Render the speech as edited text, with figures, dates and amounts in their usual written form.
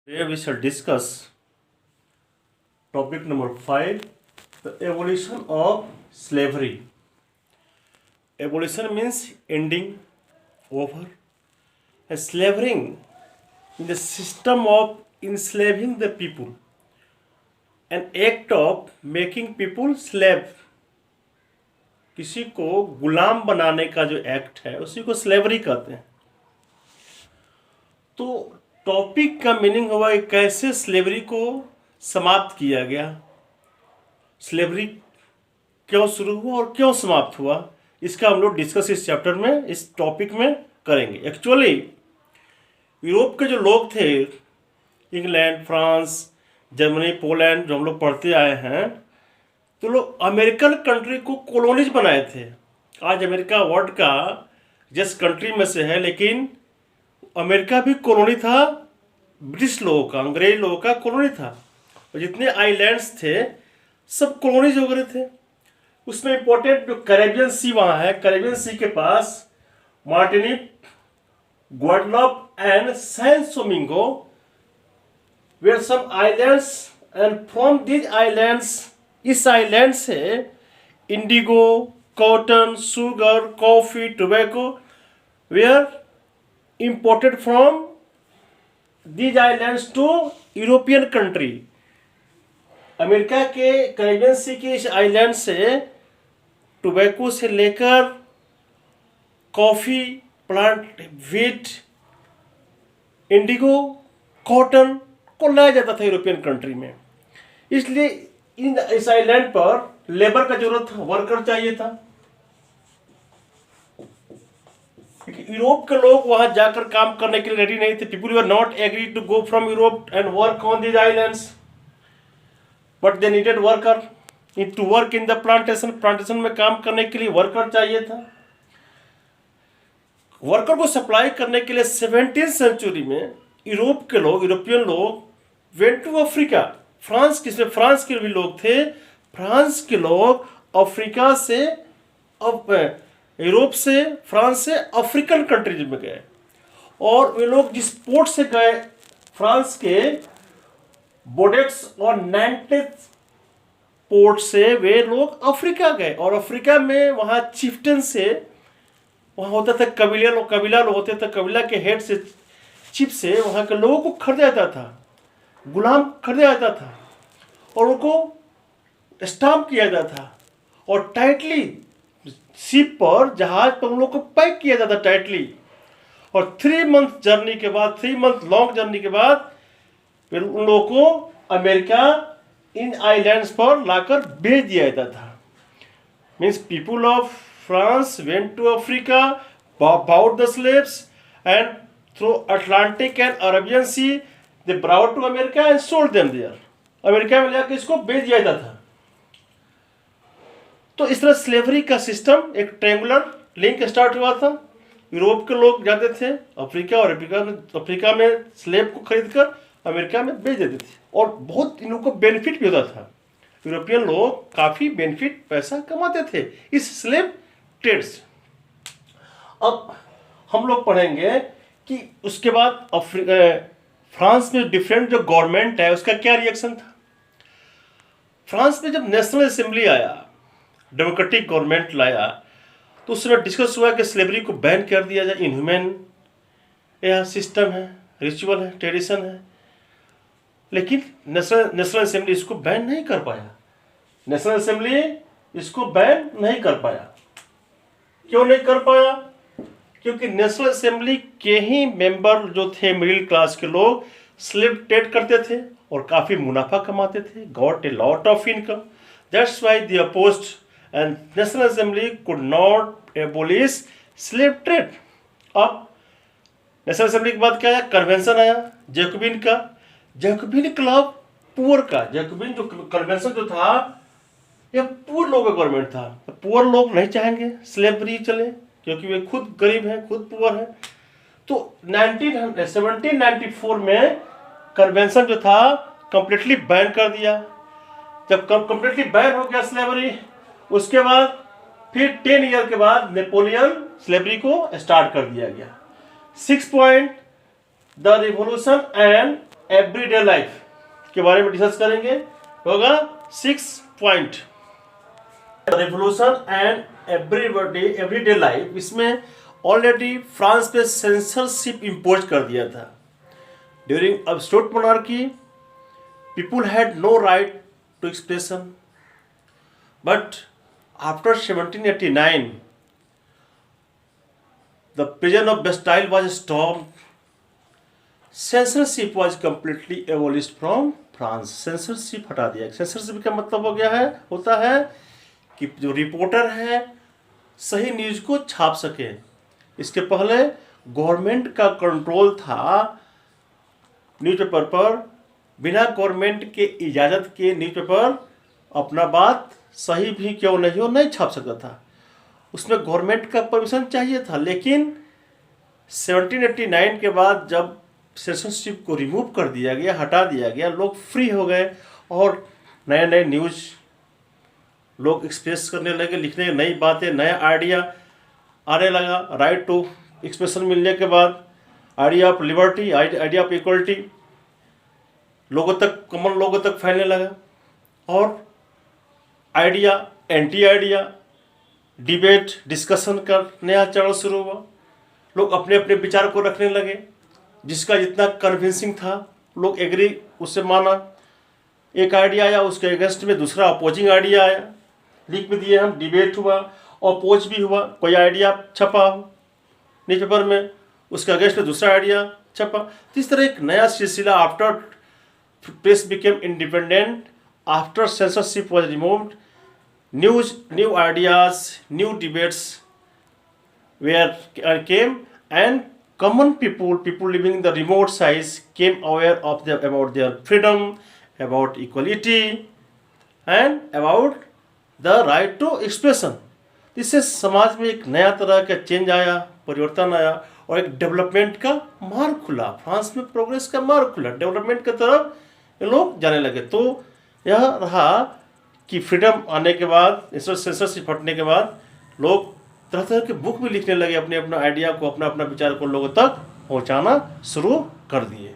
Today we shall discuss topic number 5, the evolution of slavery. Abolition means ending, over, and slavering in the system of enslaving the people, an act of making people slave. किसी को गुलाम बनाने का जो act है उसी को slavery कहते हैं। तो टॉपिक का मीनिंग हुआ कि कैसे स्लेवरी को समाप्त किया गया, स्लेवरी क्यों शुरू हुआ और क्यों समाप्त हुआ, इसका हम लोग डिस्कस इस चैप्टर में, इस टॉपिक में करेंगे। एक्चुअली यूरोप के जो लोग थे, इंग्लैंड, फ्रांस, जर्मनी, पोलैंड, जो हम लोग पढ़ते आए हैं, तो लोग अमेरिकन कंट्री को कॉलोनीज बनाए थे। आज अमेरिका वर्ल्ड का जिस कंट्री में से है, लेकिन अमेरिका भी कॉलोनी था ब्रिटिश लोगों का, अंग्रेज लोगों का कॉलोनी था। और जितने आइलैंड्स थे सब कॉलोनीज वगैरह थे। उसमें इंपॉर्टेंट जो कैरेबियन सी वहाँ है, कैरेबियन सी के पास Martinique, Guadeloupe and Saint Domingo where some islands, and from these islands, इस आइलैंड से indigo, cotton, sugar, coffee, tobacco were imported from these islands to European country. America के Caribbean sea के इस island से tobacco से लेकर coffee plant, wheat, indigo, cotton को लाया जाता था यूरोपियन कंट्री में। इसलिए इस आइलैंड पर लेबर का जरूरत था, वर्कर चाहिए था। यूरोप के लोग वहां जाकर काम करने के लिए रेडी नहीं थे। People were not agree to go from Europe and work on these islands, but they needed worker to work in the plantation. Plantation में काम करने के लिए वर्कर चाहिए था। वर्कर को सप्लाई करने के लिए 17th सेंचुरी में यूरोप के लोग, यूरोपियन लोग वेंट टू अफ्रीका। फ्रांस के भी लोग थे। फ्रांस के लोग अफ्रीका से, यूरोप से, फ्रांस से अफ्रीकन कंट्रीज में गए। और वे लोग जिस पोर्ट से गए, फ्रांस के बोडेक्स और नैंटेस पोर्ट से वे लोग अफ्रीका गए। और अफ्रीका में वहाँ चिफ्टन से, वहाँ होता था कबीला लोग होते थे, कबीला के हेड से, चिप से वहाँ के लोगों को खरीदा जाता था, गुलाम खरीदा जाता था और उनको स्टाम्प किया जाता था और टाइटली शिप पर, जहाज पर उन लोग को पैक किया जाता टाइटली। और 3 मंथ जर्नी के बाद, 3 मंथ लॉन्ग जर्नी के बाद फिर उन लोगों को अमेरिका इन आइलैंड्स पर लाकर भेज दिया जाता था। Means people of France went to Africa, bought the slaves, and through Atlantic and Arabian Sea they brought to America and sold them there. America में लाकर इसको भेज दिया जाता था। तो इस तरह स्लेवरी का सिस्टम, एक ट्रायंगुलर लिंक स्टार्ट हुआ था। यूरोप के लोग जाते थे अफ्रीका और अफ्रीका में स्लेव को खरीदकर अमेरिका में बेच देते थे और बहुत इन लोगों को बेनिफिट भी होता था। यूरोपियन लोग काफ़ी बेनिफिट, पैसा कमाते थे इस स्लेव ट्रेड से। अब हम लोग पढ़ेंगे कि उसके बाद फ्रांस में डिफरेंट जो गवर्नमेंट है उसका क्या रिएक्शन था। फ्रांस में जब नेशनल असेंबली आया, डेमोक्रेटिक गवर्नमेंट लाया, तो उस समय डिस्कस हुआ कि स्लेवरी को बैन कर दिया जाए। इनह्यूमन यह सिस्टम है, रिचुअल है, ट्रेडिशन है। लेकिन नेशनल असेंबली इसको बैन नहीं कर पाया। नेशनल असेंबली इसको बैन नहीं कर पाया। क्यों नहीं कर पाया? क्योंकि नेशनल असेंबली के ही मेंबर जो थे मिडिल क्लास के लोग स्लेव ट्रेड करते थे और काफ़ी मुनाफा कमाते थे, got a lot of income. That's why they opposed and National Assembly could not abolish slave trade. अब नेशनल असेंबली के बाद क्या आया? कन्वेंशन आया जैकोबिन का, जैकोबिन क्लब पुअर का। जैकोबिन जो कन्वेंशन जो था, यह पुअर लोग का गवर्नमेंट था। तो पुअर लोग नहीं चाहेंगे स्लेवरी चले, क्योंकि वे खुद गरीब हैं, खुद पुअर हैं। तो 1794 में कन्वेंशन जो था कंप्लीटली बैन कर दिया। जब कंप्लीटली बैन हो गया स्लेवरी, उसके बाद फिर 10 ईयर के बाद नेपोलियन स्लेवरी को स्टार्ट कर दिया गया। 6 point, the revolution and everyday life के बारे में डिस्कस करेंगे। होगा 6 point, revolution and everyday life. इसमें ऑलरेडी फ्रांस पे सेंसरशिप इम्पोज कर दिया था। During absolute monarchy people had no right to expression, but after 1789 the prison of Bastille was stormed. Censorship was completely abolished from France. censorship हटा दिया। censorship का मतलब हो गया है, होता है कि जो रिपोर्टर है सही न्यूज को छाप सके। इसके पहले गवर्नमेंट का कंट्रोल था न्यूज़पेपर पर, बिना गवर्नमेंट के इजाज़त के न्यूज़पेपर अपना बात सही भी क्यों नहीं हो नहीं छाप सकता था, उसमें गवर्नमेंट का परमिशन चाहिए था। लेकिन 1789 के बाद जब सेंसरशिप को रिमूव कर दिया गया, हटा दिया गया, लोग फ्री हो गए और नए नए न्यूज़ लोग एक्सप्रेस करने लगे, लिखने की नई बातें, नया आइडिया आने लगा। राइट टू एक्सप्रेशन मिलने के बाद idea of liberty, idea of equality लोगों तक, कॉमन लोगों तक फैलने लगा और idea, anti idea, debate, discussion का नया चरण शुरू हुआ। लोग अपने अपने विचार को रखने लगे, जिसका जितना कन्विंसिंग था लोग एग्री उससे माना। एक आइडिया आया, उसके अगेंस्ट में दूसरा अपोजिंग आइडिया आया, लिख भी दिए हम, डिबेट हुआ, अपोज भी हुआ। कोई आइडिया छपा न्यूज़पेपर में, उसके अगेंस्ट में दूसरा आइडिया छपा। तो इस तरह एक नया सिलसिला after press became independent, after censorship was removed, new ideas, new debates came, and common people living in the remote sites came aware of about their freedom, about equality, and about the right to expression. इससे समाज में एक नया तरह का change आया, परिवर्तन आया और एक डेवलपमेंट का मार्ग खुला। फ्रांस में प्रोग्रेस का मार्ग खुला, डेवलपमेंट की तरफ लोग जाने लगे। तो यह रहा कि फ्रीडम आने के बाद, सेंसरशिप हटने के बाद लोग तरह तरह के बुक भी लिखने लगे, अपने अपना आइडिया को, अपना अपना विचार को लोगों तक पहुंचाना शुरू कर दिए।